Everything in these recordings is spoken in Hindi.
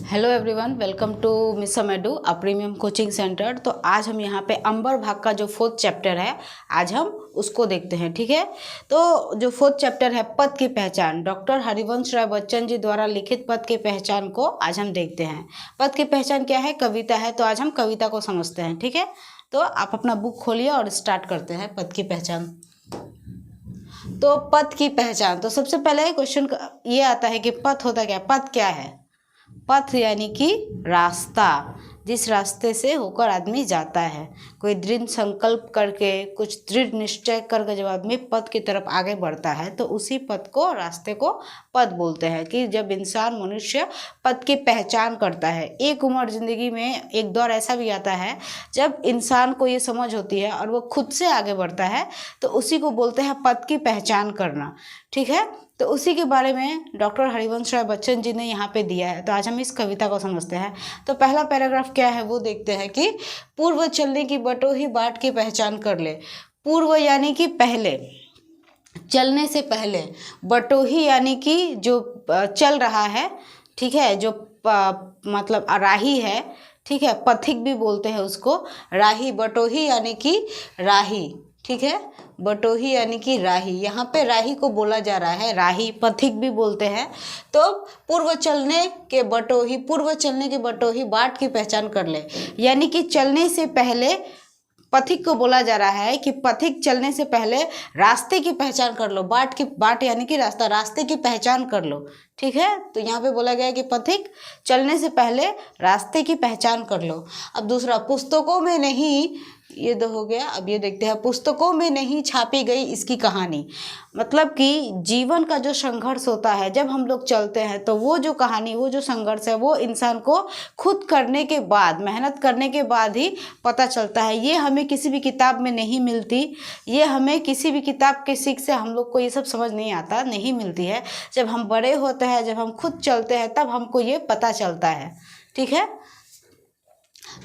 Hello everyone, welcome to miss Medu a premium coaching centre. तो आज हम यहाँ पे अंबर भाग का जो 4th चैप्टर है, आज हम उसको देखते हैं। ठीक है, तो जो 4th चैप्टर है पद की पहचान, डॉक्टर हरिवंश राय बच्चन जी द्वारा लिखित पद की पहचान को आज हम देखते हैं। पद की पहचान क्या है? कविता है। तो आज हम कविता को समझते हैं। ठीक है, तो आप अपना बुक खोलिए और स्टार्ट करते हैं पद की पहचान। तो पद की पहचान, तो सबसे पहले क्वेश्चन ये आता है कि पथ होता क्या? पथ क्या है? पथ यानी कि रास्ता, जिस रास्ते से होकर आदमी जाता है। कोई दृढ़ संकल्प करके, कुछ दृढ़ निश्चय करके जब आदमी पथ की तरफ आगे बढ़ता है तो उसी पथ को, रास्ते को पथ बोलते हैं। कि जब इंसान, मनुष्य पथ की पहचान करता है। एक उम्र ज़िंदगी में एक दौर ऐसा भी आता है जब इंसान को ये समझ होती है और वो खुद से आगे बढ़ता है, तो उसी को बोलते हैं पथ की पहचान करना। ठीक है, तो उसी के बारे में डॉक्टर हरिवंश राय बच्चन जी ने यहाँ पे दिया है। तो आज हम इस कविता को समझते हैं। तो पहला पैराग्राफ क्या है वो देखते हैं कि पूर्व चलने की बटोही बाट की पहचान कर ले। पूर्व यानी कि पहले, चलने से पहले। बटोही यानी कि जो चल रहा है। ठीक है, जो मतलब राही है। ठीक है, पथिक भी बोलते हैं उसको, राही। बटोही यानी कि राही। ठीक है, बटोही यानी कि राही। यहाँ पे राही को बोला जा रहा है, राही, पथिक भी बोलते हैं। तो पूर्व चलने के बटोही, पूर्व चलने के बटोही बाट की पहचान कर ले, यानी कि चलने से पहले पथिक को बोला जा रहा है कि पथिक चलने से पहले रास्ते की पहचान कर लो। बाट यानी कि रास्ता, रास्ते की पहचान कर लो। ठीक है, तो यहाँ पे बोला गया है कि पथिक चलने से पहले रास्ते की पहचान कर लो। अब दूसरा, पुस्तकों में नहीं, ये दो हो गया। अब ये देखते हैं, पुस्तकों में नहीं छापी गई इसकी कहानी। मतलब कि जीवन का जो संघर्ष होता है, जब हम लोग चलते हैं तो वो जो कहानी, वो जो संघर्ष है, वो इंसान को खुद करने के बाद, मेहनत करने के बाद ही पता चलता है। ये हमें किसी भी किताब में नहीं मिलती। ये हमें किसी भी किताब के सीख से हम लोग को ये सब समझ नहीं आता, नहीं मिलती है। जब हम बड़े होते हैं, जब हम खुद चलते हैं, तब हमको ये पता चलता है। ठीक है,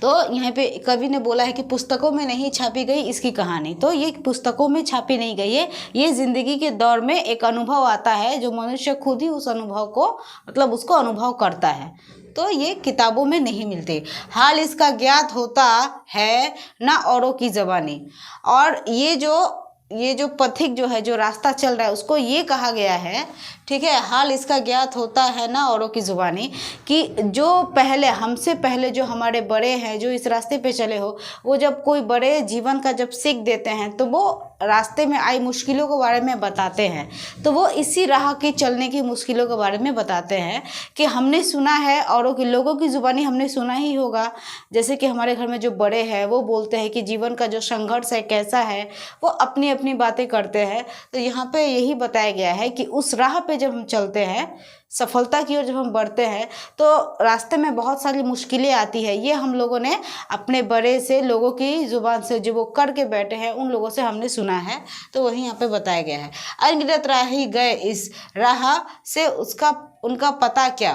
तो यहाँ पे कवि ने बोला है कि पुस्तकों में नहीं छापी गई इसकी कहानी। तो ये पुस्तकों में छापी नहीं गई है, ये जिंदगी के दौर में एक अनुभव आता है जो मनुष्य खुद ही उस अनुभव को, मतलब उसको अनुभव करता है। तो ये किताबों में नहीं मिलती। हाल इसका ज्ञात होता है ना औरों की ज़बानी। और ये जो पथिक जो है, जो रास्ता चल रहा है, उसको ये कहा गया है। ठीक है, हाल इसका ज्ञात होता है ना औरों की ज़ुबानी, कि जो पहले, हमसे पहले जो हमारे बड़े हैं, जो इस रास्ते पे चले हो, वो जब कोई बड़े जीवन का जब सीख देते हैं तो वो रास्ते में आई मुश्किलों के बारे में बताते हैं। तो वो इसी राह की चलने की मुश्किलों के बारे में बताते हैं कि हमने सुना है, औरों की, लोगों की ज़ुबानी हमने सुना ही होगा। जैसे कि हमारे घर में जो बड़े हैं वो बोलते हैं कि जीवन का जो संघर्ष है कैसा है, वो अपनी अपनी बातें करते हैं। तो यहाँ पे यही बताया गया है कि उस राह पे जब हम चलते हैं, सफलता की ओर जब हम बढ़ते हैं, तो रास्ते में बहुत सारी मुश्किलें आती है। ये हम लोगों ने अपने बड़े से, लोगों की ज़ुबान से, जो वो करके बैठे हैं, उन लोगों से हमने सुना है। तो वही यहाँ पे बताया गया है। अनगिनत राही गए इस राह से, उसका उनका पता क्या,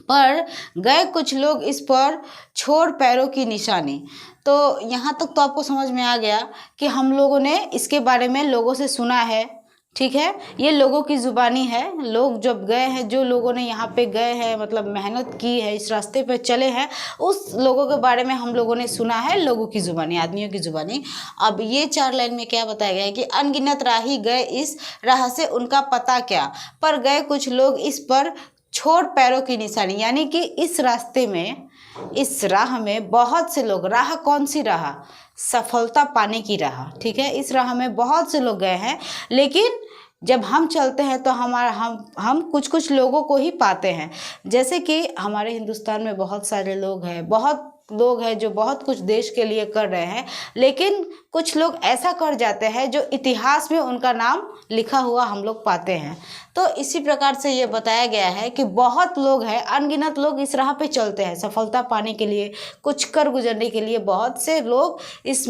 पर गए कुछ लोग इस पर छोड़ पैरों की निशानी। तो यहाँ तक तो आपको समझ में आ गया कि हम लोगों ने इसके बारे में लोगों से सुना है। ठीक है, ये लोगों की ज़ुबानी है। लोग जब गए हैं, जो लोगों ने यहाँ पे गए हैं, मतलब मेहनत की है, इस रास्ते पे चले हैं, उस लोगों के बारे में हम लोगों ने सुना है, लोगों की ज़ुबानी, आदमियों की ज़ुबानी। अब ये 4 लाइन में क्या बताया गया है कि अनगिनत राही गए इस राह से, उनका पता क्या, पर गए कुछ लोग इस पर छोड़ पैरों की निशानी। यानी कि इस रास्ते में, इस राह में बहुत से लोग, राह कौन सी राह? सफलता पाने की राह। ठीक है, इस राह में बहुत से लोग गए हैं, लेकिन जब हम चलते हैं तो हम कुछ कुछ लोगों को ही पाते हैं। जैसे कि हमारे हिंदुस्तान में बहुत सारे लोग हैं, बहुत लोग हैं जो बहुत कुछ देश के लिए कर रहे हैं, लेकिन कुछ लोग ऐसा कर जाते हैं जो इतिहास में उनका नाम लिखा हुआ हम लोग पाते हैं। तो इसी प्रकार से ये बताया गया है कि बहुत लोग हैं, अनगिनत लोग इस राह पे चलते हैं सफलता पाने के लिए, कुछ कर गुजरने के लिए। बहुत से लोग इस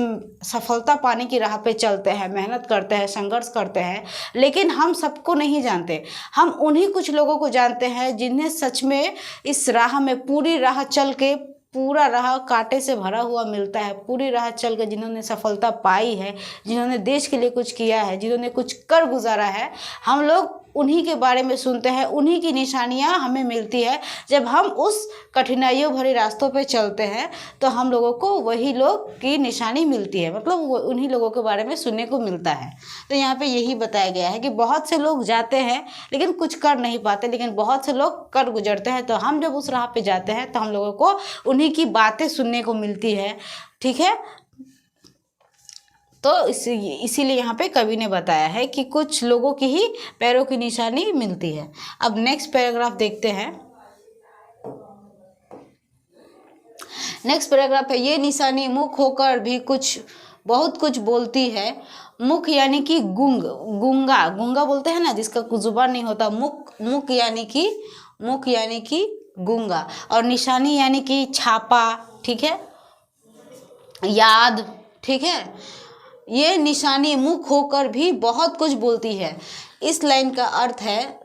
सफलता पाने की राह पे चलते हैं, मेहनत करते हैं, संघर्ष करते हैं, लेकिन हम सबको नहीं जानते। हम उन्हीं कुछ लोगों को जानते हैं जिन्हें सच में इस राह में, पूरी राह चल के, पूरा राह कांटे से भरा हुआ मिलता है। पूरी राह चल कर जिन्होंने सफलता पाई है, जिन्होंने देश के लिए कुछ किया है, जिन्होंने कुछ कर गुजारा है, हम लोग उन्हीं के बारे में सुनते हैं, उन्हीं की निशानियाँ हमें मिलती है। जब हम उस कठिनाइयों भरे रास्तों पे चलते हैं तो हम लोगों को वही लोग की निशानी मिलती है, मतलब वो उन्हीं लोगों के बारे में सुनने को मिलता है। तो यहाँ पे यही बताया गया है कि बहुत से लोग जाते हैं लेकिन कुछ कर नहीं पाते, लेकिन बहुत से लोग कर गुजरते हैं। तो हम जब उस राह पे जाते हैं तो हम लोगों को उन्हीं की बातें सुनने को मिलती है, ठीक है। तो इसीलिए यहाँ पे कवि ने बताया है कि कुछ लोगों की ही पैरों की निशानी मिलती है। अब नेक्स्ट पैराग्राफ देखते हैं। नेक्स्ट पैराग्राफ है, ये निशानी मुख होकर भी बहुत कुछ बोलती है। मुख यानी कि गूंगा बोलते हैं ना, जिसका कुछ जुबान नहीं होता। मुख यानी कि गूंगा, और निशानी यानी कि छापा, ठीक है, याद, ठीक है। ये निशानी मुख होकर भी बहुत कुछ बोलती है। इस लाइन का अर्थ है,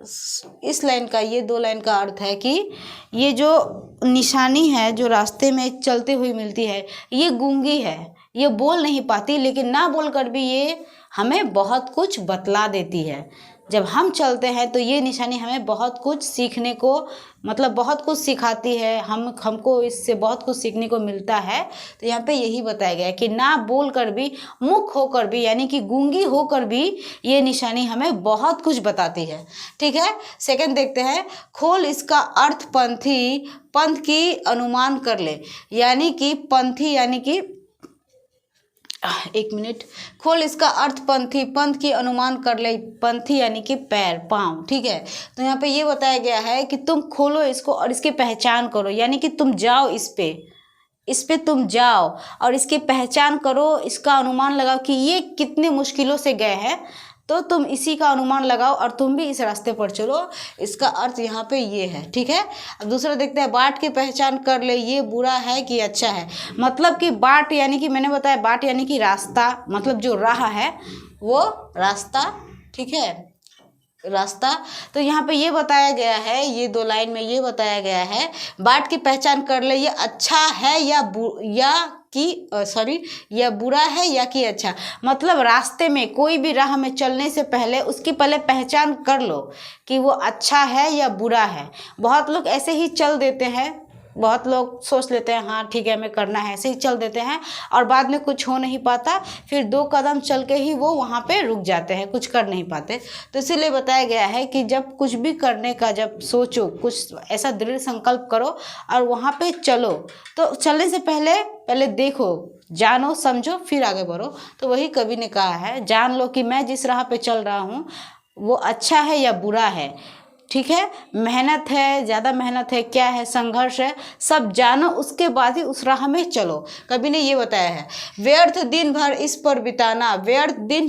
ये 2 लाइन का अर्थ है कि ये जो निशानी है जो रास्ते में चलते हुए मिलती है, ये गूंगी है, ये बोल नहीं पाती, लेकिन ना बोलकर भी ये हमें बहुत कुछ बतला देती है। जब हम चलते हैं तो ये निशानी हमें बहुत कुछ सीखने को, मतलब बहुत कुछ सिखाती है, हमको इससे बहुत कुछ सीखने को मिलता है। तो यहाँ पे यही बताया गया है कि ना बोलकर भी, मुख होकर भी, यानी कि गूंगी होकर भी ये निशानी हमें बहुत कुछ बताती है, ठीक है। सेकंड देखते हैं, खोल इसका अर्थ पंथ की अनुमान कर ले। यानी कि पंथी यानी कि एक मिनट, खोल इसका अर्थ पंथ की अनुमान कर ले। पंथी यानी कि पैर, पाँव, ठीक है। तो यहाँ पे ये बताया गया है कि तुम खोलो इसको और इसकी पहचान करो, यानी कि तुम जाओ इस पे तुम जाओ और इसकी पहचान करो, इसका अनुमान लगाओ कि ये कितने मुश्किलों से गए हैं, तो तुम इसी का अनुमान लगाओ और तुम भी इस रास्ते पर चलो। इसका अर्थ यहाँ पे ये है, ठीक है। अब दूसरा देखते हैं, बाट की पहचान कर ले, ये बुरा है कि अच्छा है। मतलब कि बाट यानी कि मैंने बताया, बाट यानी कि रास्ता, मतलब जो राह है वो रास्ता, ठीक है, रास्ता। तो यहाँ पे ये बताया गया है, ये 2 लाइन में ये बताया गया है, बाट की पहचान कर ले, ये अच्छा है या बुरा है या कि अच्छा। मतलब रास्ते में, कोई भी राह में चलने से पहले उसकी पहले पहचान कर लो कि वो अच्छा है या बुरा है। बहुत लोग ऐसे ही चल देते हैं, बहुत लोग सोच लेते हैं हाँ ठीक है हमें करना है, ऐसे ही चल देते हैं और बाद में कुछ हो नहीं पाता, फिर 2 कदम चल के ही वो वहाँ पे रुक जाते हैं, कुछ कर नहीं पाते। तो इसीलिए बताया गया है कि जब कुछ भी करने का जब सोचो, कुछ ऐसा दृढ़ संकल्प करो और वहाँ पे चलो, तो चलने से पहले देखो, जानो, समझो, फिर आगे बढ़ो। तो वही कवि ने कहा है, जान लो कि मैं जिस राह पे चल रहा हूँ वो अच्छा है या बुरा है, ठीक है। मेहनत है, ज़्यादा मेहनत है, क्या है, संघर्ष है, सब जानो, उसके बाद ही उस राह में चलो। कवि ने ये बताया है, व्यर्थ दिन भर इस पर बिताना, व्यर्थ दिन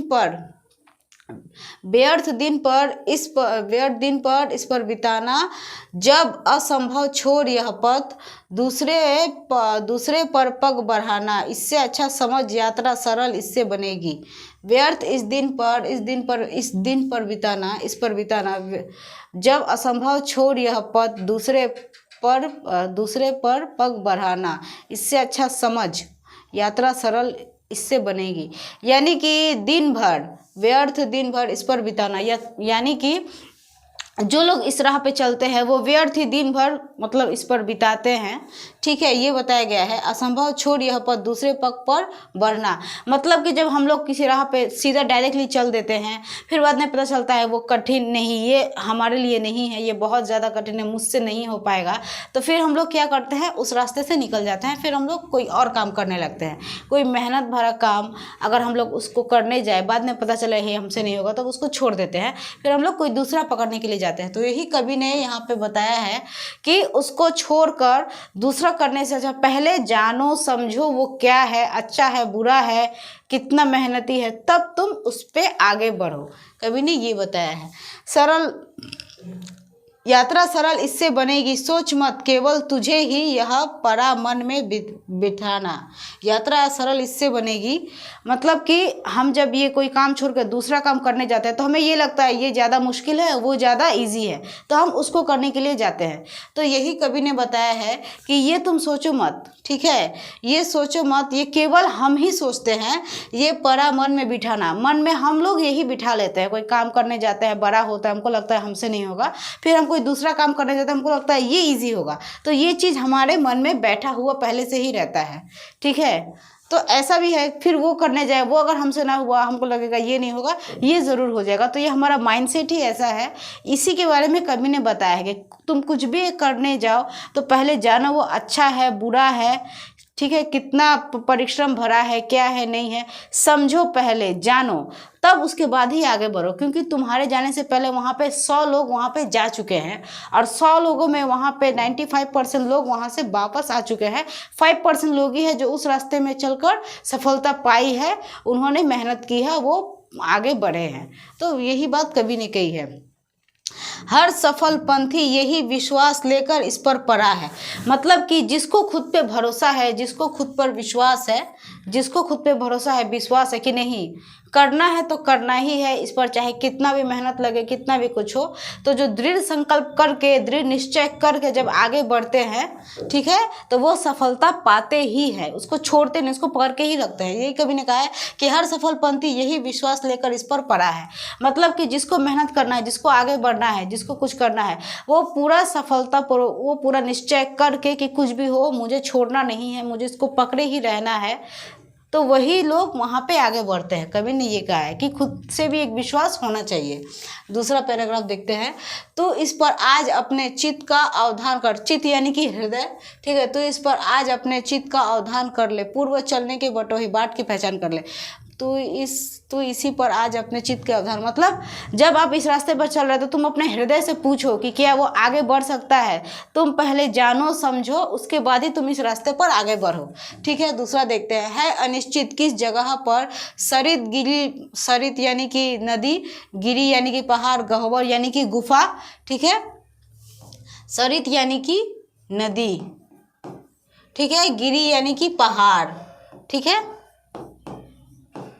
पर इस पर बिताना, जब असंभव छोड़ यह पथ, दूसरे पर पग बढ़ाना, इससे अच्छा समझ यात्रा सरल इससे बनेगी। व्यर्थ इस दिन पर बिताना, जब असंभव छोड़ यह पथ, दूसरे पर पग बढ़ाना, इससे अच्छा समझ यात्रा सरल इससे बनेगी। यानी कि व्यर्थ दिन भर इस पर बिताना, यानी कि जो लोग इस राह पे चलते हैं वो व्यर्थ ही दिन भर मतलब इस पर बिताते हैं, ठीक है। ये बताया गया है, असंभव छोड़ यह पथ, दूसरे पग पर बढ़ना, मतलब कि जब हम लोग किसी राह पे सीधा डायरेक्टली चल देते हैं, फिर बाद में पता चलता है वो कठिन नहीं, ये हमारे लिए नहीं है, ये बहुत ज़्यादा कठिन है, मुझसे नहीं हो पाएगा, तो फिर हम लोग क्या करते हैं, उस रास्ते से निकल जाते हैं, फिर हम लोग कोई और काम करने लगते हैं। कोई मेहनत भरा काम अगर हम लोग उसको करने जाए, बाद में पता चले ये हमसे नहीं होगा, तो उसको छोड़ देते हैं, फिर हम लोग कोई दूसरा पकड़ने के लिए जाते हैं। तो यही कवि ने यहाँ पे बताया है कि उसको छोड़कर दूसरा करने से अच्छा पहले जानो, समझो वो क्या है, अच्छा है, बुरा है, कितना मेहनती है, तब तुम उस पे आगे बढ़ो। कवि ने ये बताया है। यात्रा सरल इससे बनेगी, सोच मत केवल तुझे ही यह परा मन में बिठाना। यात्रा सरल इससे बनेगी मतलब कि हम जब ये कोई काम छोड़कर दूसरा काम करने जाते हैं तो हमें ये लगता है ये ज़्यादा मुश्किल है, वो ज़्यादा इजी है, तो हम उसको करने के लिए जाते हैं। तो यही कवि ने बताया है कि ये तुम सोचो मत, ठीक है, ये सोचो मत, ये केवल हम ही सोचते हैं, ये परा मन में बिठाना। मन में हम लोग यही बिठा लेते हैं। कोई काम करने जाते हैं, बड़ा होता है, हमको लगता है हमसे नहीं होगा, फिर हम कोई दूसरा काम करने जाते हैं, हमको लगता है ये इजी होगा, तो ये चीज़ हमारे मन में बैठा हुआ पहले से ही रहता है, ठीक है। तो ऐसा भी है, फिर वो करने जाए, वो अगर हमसे ना हुआ, हमको लगेगा ये नहीं होगा, ये ज़रूर हो जाएगा। तो ये हमारा माइंडसेट ही ऐसा है। इसी के बारे में कवि ने बताया है कि तुम कुछ भी करने जाओ तो पहले जानो वो अच्छा है बुरा है, ठीक है, कितना परिश्रम भरा है, क्या है नहीं है, समझो पहले, जानो, तब उसके बाद ही आगे बढ़ो। क्योंकि तुम्हारे जाने से पहले वहाँ पे 100 लोग वहाँ पे जा चुके हैं, और 100 लोगों में वहाँ पे 95% लोग वहाँ से वापस आ चुके हैं। 5% लोग ही है जो उस रास्ते में चलकर सफलता पाई है, उन्होंने मेहनत की है, वो आगे बढ़े हैं। तो यही बात कवि ने कही है। हर सफल पंथी यही विश्वास लेकर इस पर पड़ा है। मतलब कि जिसको खुद पे भरोसा है, जिसको खुद पर विश्वास है, जिसको खुद पे भरोसा है, विश्वास है कि नहीं करना है तो करना ही है, इस पर चाहे कितना भी मेहनत लगे, कितना भी कुछ हो, तो जो दृढ़ संकल्प करके, दृढ़ निश्चय करके जब आगे बढ़ते हैं, ठीक है, तो वो सफलता पाते ही है, उसको छोड़ते नहीं, उसको पकड़ के ही रखते हैं। यही कवि ने कहा है कि हर सफल पंथी यही विश्वास लेकर इस पर पड़ा है। मतलब कि जिसको मेहनत करना है, जिसको आगे बढ़ना है, जिसको कुछ करना है, वो पूरा सफलता पर वो पूरा निश्चय करके कि कुछ भी हो मुझे छोड़ना नहीं है, मुझे इसको पकड़े ही रहना है, तो वही लोग वहाँ पे आगे बढ़ते हैं। कवि ने ये कहा है कि खुद से भी एक विश्वास होना चाहिए। दूसरा पैराग्राफ देखते हैं। तो इस पर आज अपने चित्त का अवधान कर, चित्त यानी कि हृदय, ठीक है, तो इस पर आज अपने चित्त का अवधान कर ले, पूर्व चलने के बटोही बाट की पहचान कर ले। तो इसी पर आज अपने चित्त के अवधान, मतलब जब आप इस रास्ते पर चल रहे हो तो तुम अपने हृदय से पूछो कि क्या वो आगे बढ़ सकता है। तुम पहले जानो समझो, उसके बाद ही तुम इस रास्ते पर आगे बढ़ो, ठीक है। दूसरा देखते हैं। है अनिश्चित किस जगह पर सरित गिरी, सरित यानी कि नदी, गिरी यानी कि पहाड़, गह्वर यानी कि गुफा, ठीक है, सरित यानी कि नदी, ठीक है, गिरी यानी कि पहाड़, ठीक है,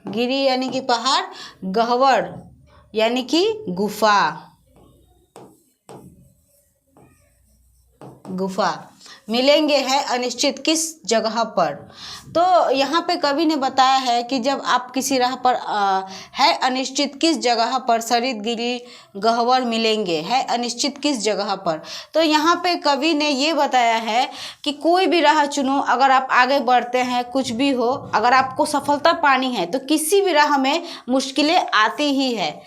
गिरी यानी कि पहाड़, गह्वर यानी कि गुफा, गुफा मिलेंगे है अनिश्चित किस जगह पर। तो यहाँ पे कवि ने बताया है कि जब आप किसी राह पर है अनिश्चित किस जगह पर सरित गिरी गह्वर मिलेंगे, है अनिश्चित किस जगह पर। तो यहाँ पे कवि ने ये बताया है कि कोई भी राह चुनो, अगर आप आगे बढ़ते हैं, कुछ भी हो, अगर आपको सफलता पानी है तो किसी भी राह में मुश्किलें आती ही है।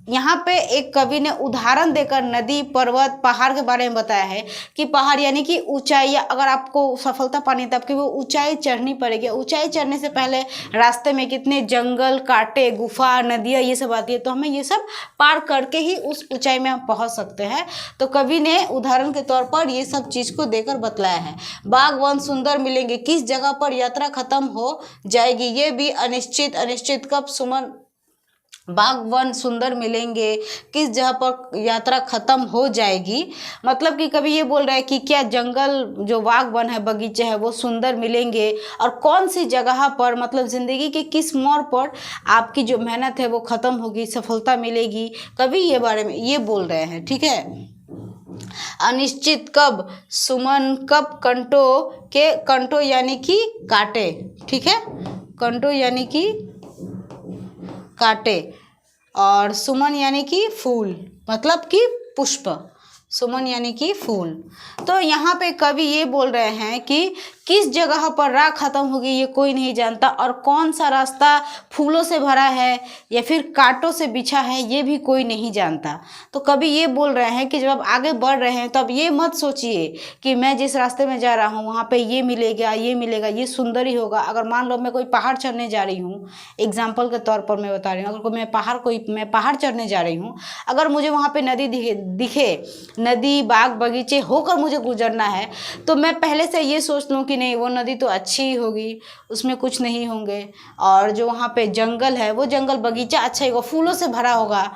यहाँ पे एक कवि ने उदाहरण देकर नदी, पर्वत, पहाड़ के बारे में बताया है कि पहाड़ यानी कि ऊंचाई, अगर आपको सफलता पानी है तब कि वो ऊंचाई चढ़नी पड़ेगी। ऊंचाई चढ़ने से पहले रास्ते में कितने जंगल, कांटे, गुफा, नदियाँ, ये सब आती है, तो हमें ये सब पार करके ही उस ऊंचाई में हम पहुँच सकते हैं। तो कवि ने उदाहरण के तौर पर ये सब चीज़ को देकर बतलाया है। बाग वन सुंदर मिलेंगे, किस जगह पर यात्रा खत्म हो जाएगी, ये भी अनिश्चित, अनिश्चित कब सुमन, बाग वन सुंदर मिलेंगे, किस जगह पर यात्रा खत्म हो जाएगी। मतलब कि कभी ये बोल रहा है कि क्या जंगल, जो बाग वन है, बगीचे है, वो सुंदर मिलेंगे, और कौन सी जगह पर, मतलब ज़िंदगी के किस मोड़ पर आपकी जो मेहनत है वो ख़त्म होगी, सफलता मिलेगी। कभी ये बारे में ये बोल रहे हैं, ठीक है। अनिश्चित कब सुमन, कब कंटो के, कंटो यानी कि कांटे, ठीक है, कंटो यानी कि कांटे, और सुमन यानी कि फूल, मतलब कि पुष्प, सुमन यानी कि फूल। तो यहाँ पे कवि ये बोल रहे हैं कि किस जगह पर राह खत्म होगी ये कोई नहीं जानता, और कौन सा रास्ता फूलों से भरा है या फिर कांटों से बिछा है ये भी कोई नहीं जानता। तो कवि ये बोल रहे हैं कि जब आप आगे बढ़ रहे हैं तो अब ये मत सोचिए कि मैं जिस रास्ते में जा रहा हूँ वहाँ पे ये मिलेगा, ये मिलेगा, ये सुंदर ही होगा। अगर मान लो मैं कोई पहाड़ चढ़ने जा रही हूँ, एग्जाम्पल के तौर पर मैं बता रही हूँ, अगर मैं पहाड़ चढ़ने जा रही हूँ, अगर मुझे वहाँ पर नदी दिखे, नदी, बाग, बगीचे होकर मुझे गुजरना है, तो मैं पहले से ये सोच लूँ कि नहीं वो नदी तो अच्छी ही होगी, उसमें कुछ नहीं होंगे, और जो वहाँ पे जंगल है वो जंगल, बगीचा अच्छा ही होगा, फूलों से भरा होगा,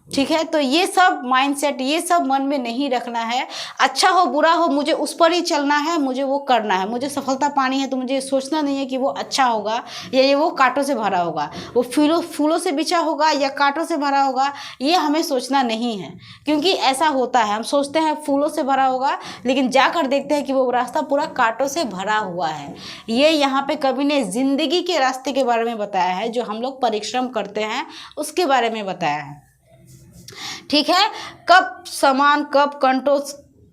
ठीक है। तो ये सब माइंडसेट, ये सब मन में नहीं रखना है। अच्छा हो बुरा हो मुझे उस पर ही चलना है, मुझे वो करना है। मुझे सफलता पानी है तो मुझे सोचना नहीं है कि वो अच्छा होगा या ये वो कांटों से भरा होगा, वो फूलों से बिछा होगा या कांटों से भरा होगा, ये हमें सोचना नहीं है। क्योंकि ऐसा होता है, हम सोचते हैं फूलों से भरा होगा, लेकिन जाकर देखते हैं कि वो रास्ता पूरा कांटों से भरा हुआ है। ये यहाँ पे कवि ने जिंदगी के रास्ते के बारे में बताया है, जो हम लोग परिश्रम करते हैं उसके बारे में बताया है। ठीक है। कब समान कब कंटों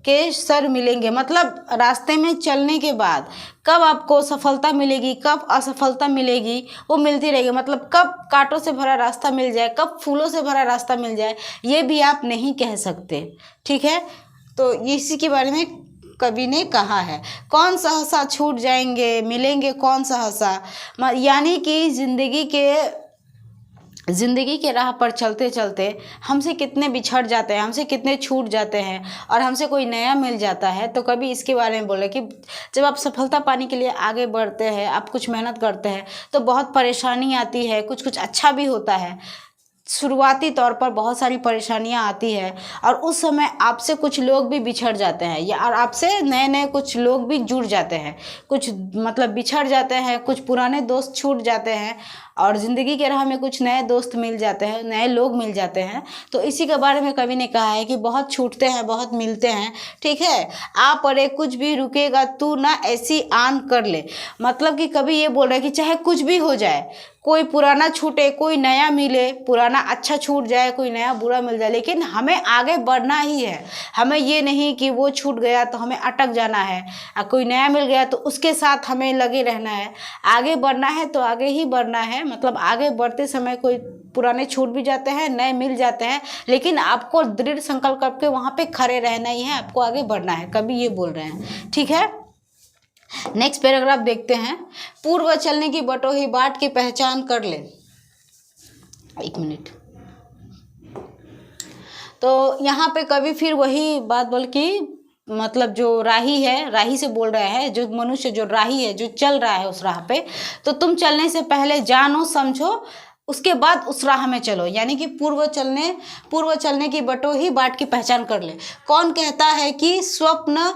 के सर मिलेंगे, मतलब रास्ते में चलने के बाद कब आपको सफलता मिलेगी, कब असफलता मिलेगी, वो मिलती रहेगी। मतलब कब कांटों से भरा रास्ता मिल जाए, कब फूलों से भरा रास्ता मिल जाए, ये भी आप नहीं कह सकते। ठीक है। तो इसी के बारे में कवि ने कहा है। कौन सहसा छूट जाएंगे मिलेंगे कौन सहसा, यानी कि ज़िंदगी के राह पर चलते चलते हमसे कितने बिछड़ जाते हैं, हमसे कितने छूट जाते हैं और हमसे कोई नया मिल जाता है। तो कभी इसके बारे में बोले कि जब आप सफलता पाने के लिए आगे बढ़ते हैं, आप कुछ मेहनत करते हैं तो बहुत परेशानी आती है, कुछ कुछ अच्छा भी होता है। शुरुआती तौर पर बहुत सारी परेशानियां आती है और उस समय आपसे कुछ लोग भी बिछड़ जाते हैं या और आपसे नए नए कुछ लोग भी जुड़ जाते हैं, कुछ मतलब बिछड़ जाते हैं, कुछ पुराने दोस्त छूट जाते हैं और ज़िंदगी के राह में कुछ नए दोस्त मिल जाते हैं, नए लोग मिल जाते हैं। तो इसी के बारे में कवि ने कहा है कि बहुत छूटते हैं बहुत मिलते हैं। ठीक है। आ पड़े कुछ भी रुकेगा तू ना ऐसी आन कर ले, मतलब कि कवि ये बोल रहा है कि चाहे कुछ भी हो जाए, कोई पुराना छूटे कोई नया मिले, पुराना अच्छा छूट जाए कोई नया बुरा मिल जाए, लेकिन हमें आगे बढ़ना ही है। हमें ये नहीं कि वो छूट गया तो हमें अटक जाना है और कोई नया मिल गया तो उसके साथ हमें लगे रहना है। आगे बढ़ना है तो आगे ही बढ़ना है। मतलब आगे बढ़ते समय कोई पुराने छूट भी जाते हैं, नए मिल जाते हैं, लेकिन आपको दृढ़ संकल्प करके वहाँ पे खड़े रहना ही है, आपको आगे बढ़ना है। कभी ये बोल रहे हैं। ठीक है। नेक्स्ट पैराग्राफ देखते हैं। पूर्व चलने की बटोही बाट की पहचान कर ले। एक मिनट। तो यहाँ पे कवि फिर वही बात बोल कि मतलब जो राही है, राही से बोल रहा है, जो मनुष्य जो राही है जो चल रहा है उस राह पे, तो तुम चलने से पहले जानो समझो उसके बाद उस राह में चलो। यानी कि पूर्व चलने की बटोही बाट की पहचान कर ले। कौन कहता है कि स्वप्न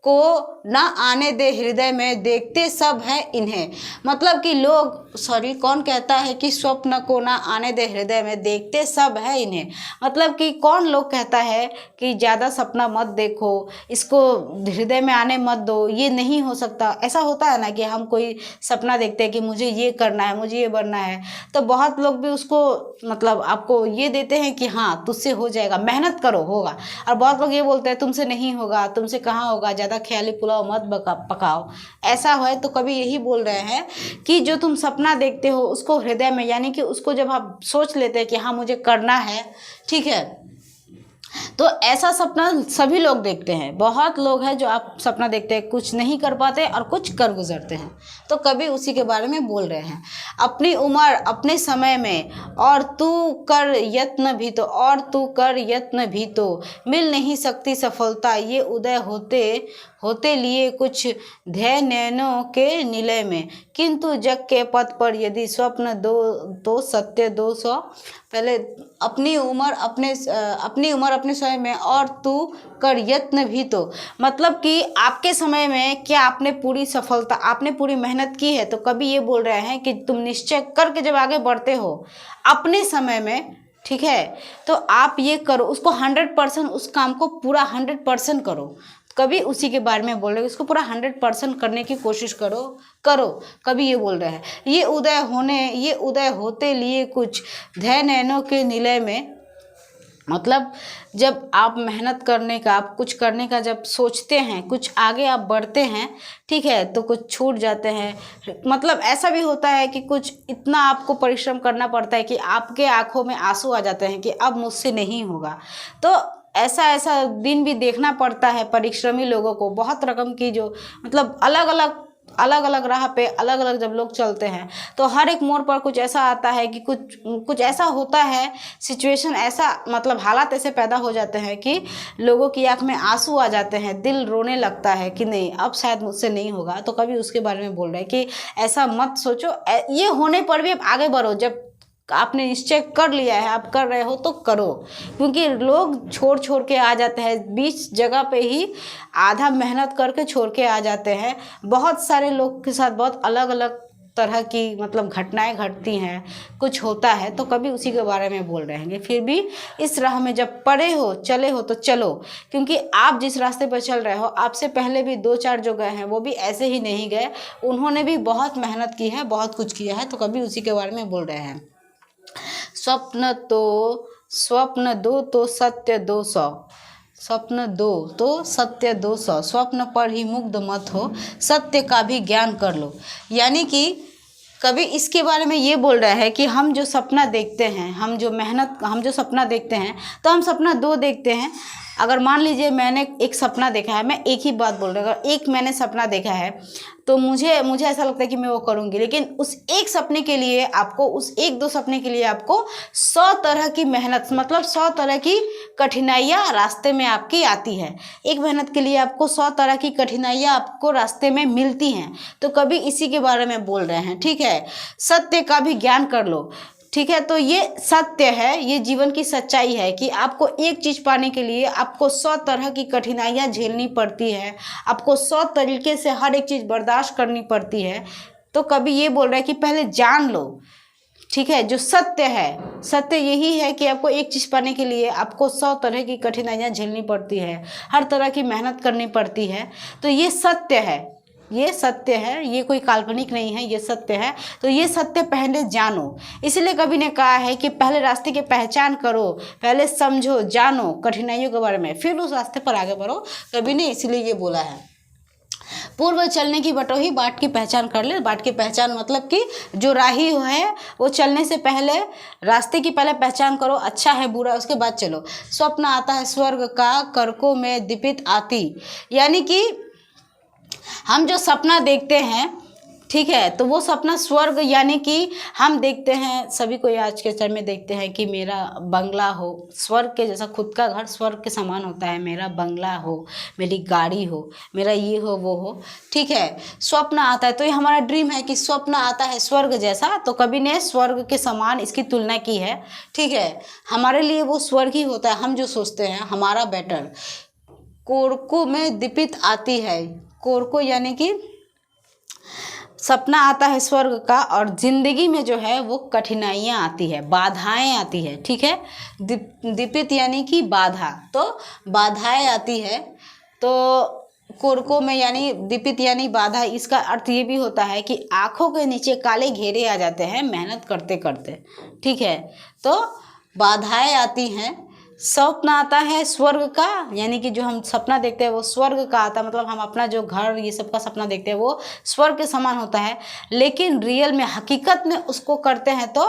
को न आने दे हृदय में देखते सब है इन्हें, मतलब कि कौन कहता है कि स्वप्न को न आने दे हृदय में देखते सब है इन्हें, मतलब कि कौन लोग कहता है कि ज़्यादा सपना मत देखो, इसको हृदय में आने मत दो, ये नहीं हो सकता। ऐसा होता है ना कि हम कोई सपना देखते हैं कि मुझे ये करना है, मुझे ये बनना है, तो बहुत लोग भी उसको मतलब आपको ये देते हैं कि हाँ तुझसे हो जाएगा, मेहनत करो होगा। और बहुत लोग ये बोलते हैं तुमसे नहीं होगा, तुमसे कहाँ होगा, ज़्यादा ख्याली पुलाव मत पकाओ। ऐसा है तो कभी यही बोल रहे हैं कि जो तुम सपना देखते हो उसको हृदय में, यानी कि उसको जब आप सोच लेते हैं कि हाँ मुझे करना है, ठीक है, तो ऐसा सपना सभी लोग देखते हैं। बहुत लोग हैं जो आप सपना देखते हैं, कुछ नहीं कर पाते और कुछ कर गुजरते हैं। तो कभी उसी के बारे में बोल रहे हैं। अपनी उम्र अपने समय में और तू कर यत्न भी तो मिल नहीं सकती सफलता, ये उदय होते लिए कुछ ध्येय नैनों के निलय में, किंतु जग के पथ पर यदि स्वप्न दो तो सत्य 200। पहले अपनी उम्र अपने समय में और तू कर यत्न भी तो, मतलब कि आपके समय में क्या आपने पूरी सफलता, आपने पूरी मेहनत की है, तो कभी ये बोल रहे हैं कि तुम निश्चय करके जब आगे बढ़ते हो अपने समय में, ठीक है, तो आप ये करो, उसको 100% उस काम को पूरा 100% करो। कभी उसी के बारे में बोल रहे हैं, इसको पूरा 100% करने की कोशिश करो। कभी ये बोल रहे हैं ये उदय होते लिए कुछ ध्येय नैनों के निलय में, मतलब जब आप मेहनत करने का, आप कुछ करने का जब सोचते हैं, कुछ आगे आप बढ़ते हैं, ठीक है, तो कुछ छूट जाते हैं। मतलब ऐसा भी होता है कि कुछ इतना आपको परिश्रम करना पड़ता है कि आपके आंखों में आंसू आ जाते हैं कि अब मुझसे नहीं होगा। तो ऐसा दिन भी देखना पड़ता है परिश्रमी लोगों को। बहुत रकम की जो मतलब अलग अलग राह पे अलग अलग जब लोग चलते हैं, तो हर एक मोड़ पर कुछ ऐसा आता है कि कुछ ऐसा होता है, सिचुएशन ऐसा, मतलब हालात ऐसे पैदा हो जाते हैं कि लोगों की आंख में आंसू आ जाते हैं, दिल रोने लगता है कि नहीं अब शायद मुझसे नहीं होगा। तो कभी उसके बारे में बोल रहे हैं कि ऐसा मत सोचो, ये होने पर भी आप आगे बढ़ो। जब आपने निश्चय कर लिया है, आप कर रहे हो तो करो, क्योंकि लोग छोड़ छोड़ के आ जाते हैं, बीच जगह पे ही आधा मेहनत करके छोड़ के आ जाते हैं। बहुत सारे लोग के साथ बहुत अलग अलग तरह की मतलब घटनाएं घटती हैं, कुछ होता है, तो कभी उसी के बारे में बोल रहे हैं। फिर भी इस राह में जब पड़े हो, चले हो तो चलो, क्योंकि आप जिस रास्ते पर चल रहे हो, आपसे पहले भी 2-4 जो गए हैं वो भी ऐसे ही नहीं गए, उन्होंने भी बहुत मेहनत की है, बहुत कुछ किया है, तो कभी उसी के बारे में बोल रहे हैं। स्वप्न दो तो सत्य 200, स्वप्न दो तो सत्य 200, स्वप्न पर ही मुग्ध मत हो, सत्य का भी ज्ञान कर लो। यानी कि कभी इसके बारे में ये बोल रहा है कि हम जो सपना देखते हैं, हम जो सपना देखते हैं, तो हम सपना 2 देखते हैं। अगर मान लीजिए मैंने एक सपना देखा है, मैं एक ही बात बोल रही हूँ, अगर एक मैंने सपना देखा है तो मुझे ऐसा लगता है कि मैं वो करूँगी, लेकिन उस एक सपने के लिए आपको, उस 1-2 सपने के लिए आपको 100 तरह की मेहनत, मतलब 100 तरह की कठिनाइयाँ रास्ते में आपकी आती है। एक मेहनत के लिए आपको 100 तरह की कठिनाइयाँ आपको रास्ते में मिलती हैं, तो कभी इसी के बारे में बोल रहे हैं। ठीक है, सत्य का भी ज्ञान कर लो। ठीक है, तो ये सत्य है, ये जीवन की सच्चाई है कि आपको एक चीज़ पाने के लिए आपको 100 तरह की कठिनाइयाँ झेलनी पड़ती है, आपको 100 तरीके से हर एक चीज़ बर्दाश्त करनी पड़ती है। तो कभी ये बोल रहा है कि पहले जान लो। ठीक है, जो सत्य है, सत्य यही है कि आपको एक चीज़ पाने के लिए आपको 100 तरह की कठिनाइयाँ झेलनी पड़ती है, हर तरह की मेहनत करनी पड़ती है। तो ये सत्य है, ये सत्य है, ये कोई काल्पनिक नहीं है, ये सत्य है। तो ये सत्य पहले जानो, इसलिए कवि ने कहा है कि पहले रास्ते की पहचान करो, पहले समझो, जानो कठिनाइयों के बारे में, फिर उस रास्ते पर आगे बढ़ो। कवि ने इसलिए ये बोला है। पूर्व चलने की बटोही, बाट की पहचान कर ले। बाट की पहचान मतलब कि जो राही है वो चलने से पहले रास्ते की पहले पहचान करो, अच्छा है बुरा, उसके बाद चलो। स्वप्न आता है स्वर्ग का, करकों में दीपित आती, यानी कि हम जो सपना देखते हैं, ठीक है, तो वो सपना स्वर्ग, यानी कि हम देखते हैं, सभी कोई आज के समय में देखते हैं कि मेरा बंगला हो, स्वर्ग के जैसा, खुद का घर स्वर्ग के समान होता है, मेरा बंगला हो, मेरी गाड़ी हो, मेरा ये हो वो हो। ठीक है, स्वप्न आता है, तो ये हमारा ड्रीम है कि स्वप्न आता है स्वर्ग जैसा, तो कवि ने स्वर्ग के समान इसकी तुलना की है। ठीक है, हमारे लिए वो स्वर्ग ही होता है, हम जो सोचते हैं हमारा बेटर। कोरकों में दीपित आती है, कोरको यानी कि सपना आता है स्वर्ग का, और ज़िंदगी में जो है वो कठिनाइयाँ आती है, बाधाएं आती है। ठीक है, दीपित यानी कि बाधा, तो बाधाएं आती है। तो कोरकों में यानी दीपित यानी बाधा, इसका अर्थ ये भी होता है कि आँखों के नीचे काले घेरे आ जाते हैं मेहनत करते करते। ठीक है, तो बाधाएं आती हैं। स्वप्न आता है स्वर्ग का, यानी कि जो हम सपना देखते हैं वो स्वर्ग का आता है, मतलब हम अपना जो घर ये सब का सपना देखते हैं वो स्वर्ग के समान होता है, लेकिन रियल में, हकीकत में उसको करते हैं तो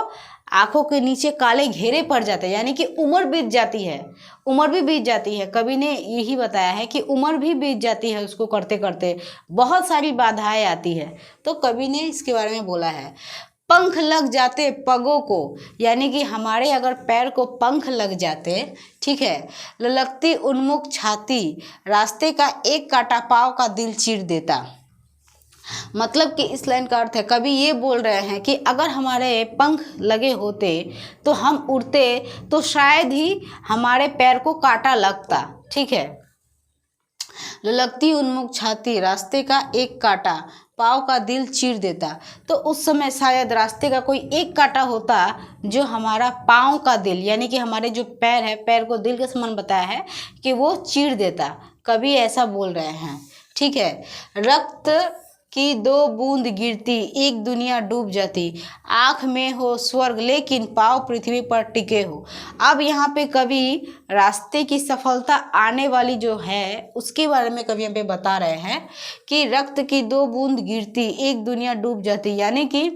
आंखों के नीचे काले घेरे पड़ जाते हैं, यानी कि उम्र बीत जाती है, उम्र भी बीत जाती है। कवि ने यही बताया है कि उम्र भी बीत जाती है उसको करते करते, बहुत सारी बाधाएं आती है, तो कवि ने इसके बारे में बोला है। पंख लग जाते पगों को, यानी कि हमारे अगर पैर को पंख लग जाते, ठीक है, ललकती उन्मुख छाती, रास्ते का एक कांटा पाँव का दिल चीर देता। मतलब कि इस लाइन का अर्थ है, कभी ये बोल रहे हैं कि अगर हमारे पंख लगे होते तो हम उड़ते, तो शायद ही हमारे पैर को कांटा लगता। ठीक है, ललकती उन्मुख छाती, रास्ते का एक कांटा पाँव का दिल चीर देता, तो उस समय शायद रास्ते का कोई एक कांटा होता जो हमारा पाँव का दिल, यानी कि हमारे जो पैर है, पैर को दिल के समान बताया है कि वो चीर देता। कभी ऐसा बोल रहे हैं। ठीक है, रक्त की 2 बूंद गिरती, एक दुनिया डूब जाती, आँख में हो स्वर्ग लेकिन पाँव पृथ्वी पर टिके हो। अब यहाँ पे कवि रास्ते की सफलता आने वाली जो है उसके बारे में कवि यहाँ पे बता रहे हैं कि रक्त की 2 बूंद गिरती, एक दुनिया डूब जाती, यानी कि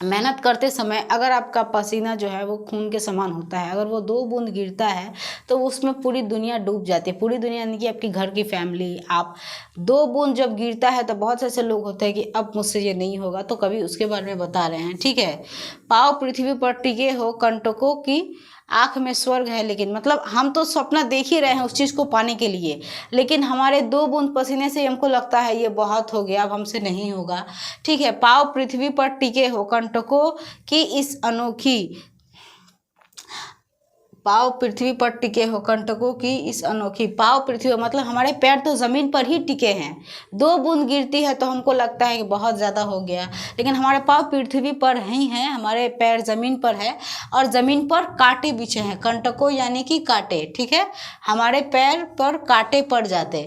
मेहनत करते समय अगर आपका पसीना जो है वो खून के समान होता है, अगर वो 2 बूंद गिरता है तो उसमें पूरी दुनिया डूब जाती है। पूरी दुनिया यानी कि आपकी घर की फैमिली, आप 2 बूंद जब गिरता है तो बहुत से ऐसे लोग होते हैं कि अब मुझसे ये नहीं होगा, तो कभी उसके बारे में बता रहे हैं। ठीक है, पाँव पृथ्वी पर टिके हो, कंटकों की आँख में स्वर्ग है, लेकिन मतलब हम तो सपना देख ही रहे हैं उस चीज़ को पाने के लिए, लेकिन हमारे 2 बूंद पसीने से हमको लगता है ये बहुत हो गया, अब हमसे नहीं होगा। ठीक है, पाँव पृथ्वी पर टिके हो कंटकों की इस अनोखी, पाँव पृथ्वी पर टिके हो कंटकों की इस अनोखी, पाँव पृथ्वी मतलब हमारे पैर तो ज़मीन पर ही टिके हैं। 2 बूंद गिरती है तो हमको लगता है कि बहुत ज़्यादा हो गया, लेकिन हमारे पाँव पृथ्वी पर ही हैं, हमारे पैर ज़मीन पर है और ज़मीन पर कांटे बिछे हैं। कंटकों यानी कि कांटे। ठीक है, हमारे पैर पर कांटे पड़ जाते,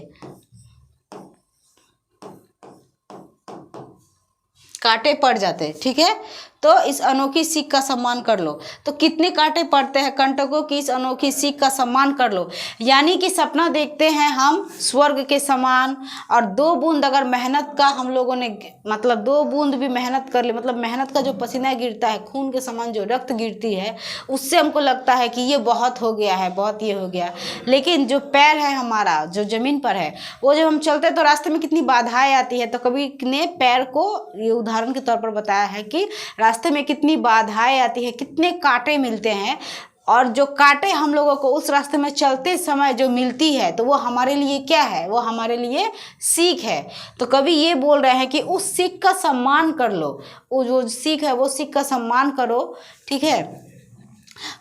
कांटे पड़ जाते। ठीक है, तो इस अनोखी सीख का सम्मान कर लो। तो कितने कांटे पड़ते हैं, कंटकों की इस अनोखी सीख का सम्मान कर लो, यानी कि सपना देखते हैं हम स्वर्ग के समान, और 2 बूंद अगर मेहनत का हम लोगों ने मतलब 2 बूंद भी मेहनत कर ले, मतलब मेहनत का जो पसीना गिरता है, खून के समान जो रक्त गिरती है, उससे हमको लगता है कि ये बहुत हो गया है, बहुत ये हो गया। लेकिन जो पैर है हमारा, जो ज़मीन पर है, वो जब हम चलते हैं तो रास्ते में कितनी बाधाएं आती है। तो कवि ने पैर को ये उदाहरण के तौर पर बताया है कि रास्ते में कितनी बाधाएं आती है, कितने कांटे मिलते हैं, और जो कांटे हम लोगों को उस रास्ते में चलते समय जो मिलती है, तो वो हमारे लिए क्या है, वो हमारे लिए सीख है। तो कभी ये बोल रहे हैं कि उस सीख का सम्मान कर लो, वो जो सीख है वो सीख का सम्मान करो। ठीक है,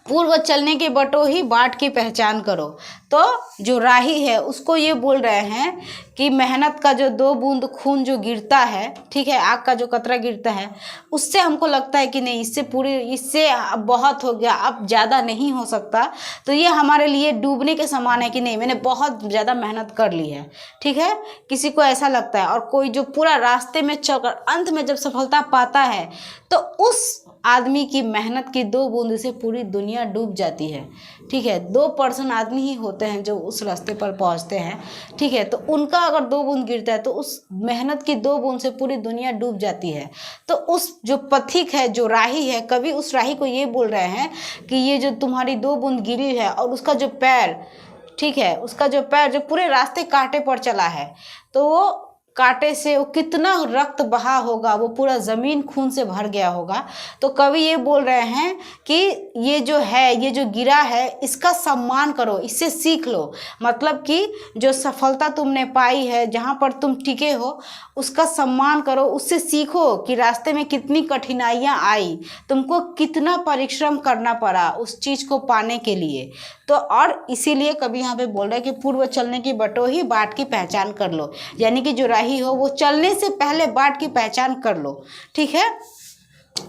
पूर्व चलने के बटो ही बाट की पहचान करो। तो जो राही है उसको ये बोल रहे हैं कि मेहनत का जो 2 बूंद खून जो गिरता है, ठीक है, आग का जो कतरा गिरता है, उससे हमको लगता है कि नहीं, इससे अब बहुत हो गया, अब ज़्यादा नहीं हो सकता। तो ये हमारे लिए डूबने के समान है कि नहीं, मैंने बहुत ज़्यादा मेहनत कर ली है। ठीक है, किसी को ऐसा लगता है, और कोई जो पूरा रास्ते में चलकर अंत में जब सफलता पाता है, तो उस आदमी की मेहनत की 2 बूंद से पूरी दुनिया डूब जाती है। ठीक है, 2% आदमी ही होते हैं जो उस रास्ते पर पहुंचते हैं। ठीक है, तो उनका अगर 2 बूंद गिरता है तो उस मेहनत की 2 बूंद से पूरी दुनिया डूब जाती है। तो उस जो पथिक है, जो राही है, कवि उस राही को ये बोल रहे हैं कि ये जो तुम्हारी 2 बूंद गिरी है, और उसका जो पैर, ठीक है, उसका जो पैर जो पूरे रास्ते कांटे पर चला है, तो वो कांटे से वो कितना रक्त बहा होगा, वो पूरा ज़मीन खून से भर गया होगा। तो कवि ये बोल रहे हैं कि ये जो है, ये जो गिरा है, इसका सम्मान करो, इससे सीख लो। मतलब कि जो सफलता तुमने पाई है, जहाँ पर तुम टिके हो, उसका सम्मान करो, उससे सीखो कि रास्ते में कितनी कठिनाइयाँ आई, तुमको कितना परिश्रम करना पड़ा उस चीज़ को पाने के लिए। तो और इसीलिए कभी यहाँ पे बोल रहे हैं कि पूर्व चलने की बटो ही बाट की पहचान कर लो, यानी कि जो राही हो वो चलने से पहले बाट की पहचान कर लो। ठीक है,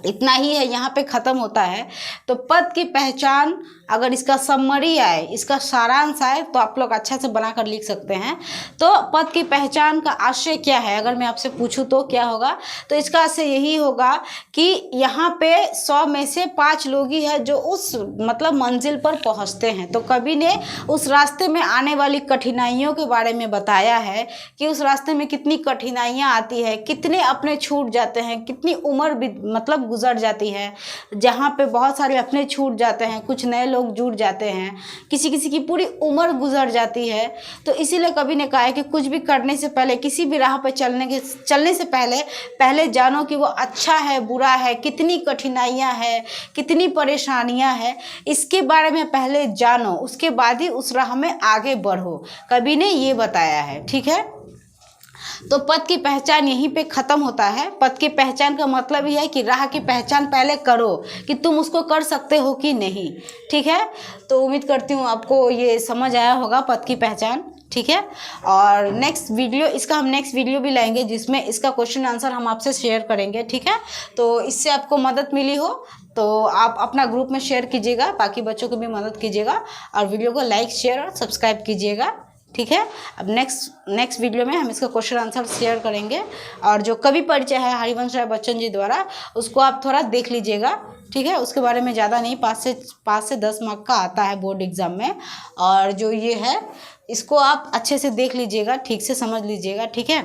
इतना ही है, यहाँ पे ख़त्म होता है। तो पद की पहचान, अगर इसका समरी आए, इसका सारांश आए, तो आप लोग अच्छा से बनाकर लिख सकते हैं। तो पद की पहचान का आशय क्या है, अगर मैं आपसे पूछूं तो क्या होगा? तो इसका आशय यही होगा कि यहाँ पे 100 में से 5 लोग ही है जो उस मतलब मंजिल पर पहुँचते हैं। तो कवि ने उस रास्ते में आने वाली कठिनाइयों के बारे में बताया है कि उस रास्ते में कितनी कठिनाइयाँ आती है, कितने अपने छूट जाते हैं, कितनी उम्र मतलब गुजर जाती है, जहाँ पे बहुत सारे अपने छूट जाते हैं, कुछ नए लोग जुड़ जाते हैं, किसी किसी की पूरी उम्र गुजर जाती है। तो इसीलिए कवि ने कहा है कि कुछ भी करने से पहले, किसी भी राह पर चलने से पहले जानो कि वो अच्छा है, बुरा है, कितनी कठिनाइयाँ हैं, कितनी परेशानियाँ हैं, इसके बारे में पहले जानो, उसके बाद ही उस राह में आगे बढ़ो। कवि ने ये बताया है। ठीक है, तो पद की पहचान यहीं पे ख़त्म होता है। पद की पहचान का मतलब ही है कि राह की पहचान पहले करो कि तुम उसको कर सकते हो कि नहीं। ठीक है, तो उम्मीद करती हूँ आपको ये समझ आया होगा पद की पहचान। ठीक है, और हम नेक्स्ट वीडियो भी लाएंगे जिसमें इसका क्वेश्चन आंसर हम आपसे शेयर करेंगे। ठीक है, तो इससे आपको मदद मिली हो तो आप अपना ग्रुप में शेयर कीजिएगा, बाकी बच्चों को भी मदद कीजिएगा, और वीडियो को लाइक, शेयर और सब्सक्राइब कीजिएगा। ठीक है, अब नेक्स्ट वीडियो में हम इसका क्वेश्चन आंसर शेयर करेंगे, और जो कवि परिचय है हरिवंश राय बच्चन जी द्वारा, उसको आप थोड़ा देख लीजिएगा। ठीक है, उसके बारे में ज़्यादा नहीं, 5 से 10 मार्क का आता है बोर्ड एग्जाम में, और जो ये है इसको आप अच्छे से देख लीजिएगा, ठीक से समझ लीजिएगा। ठीक है।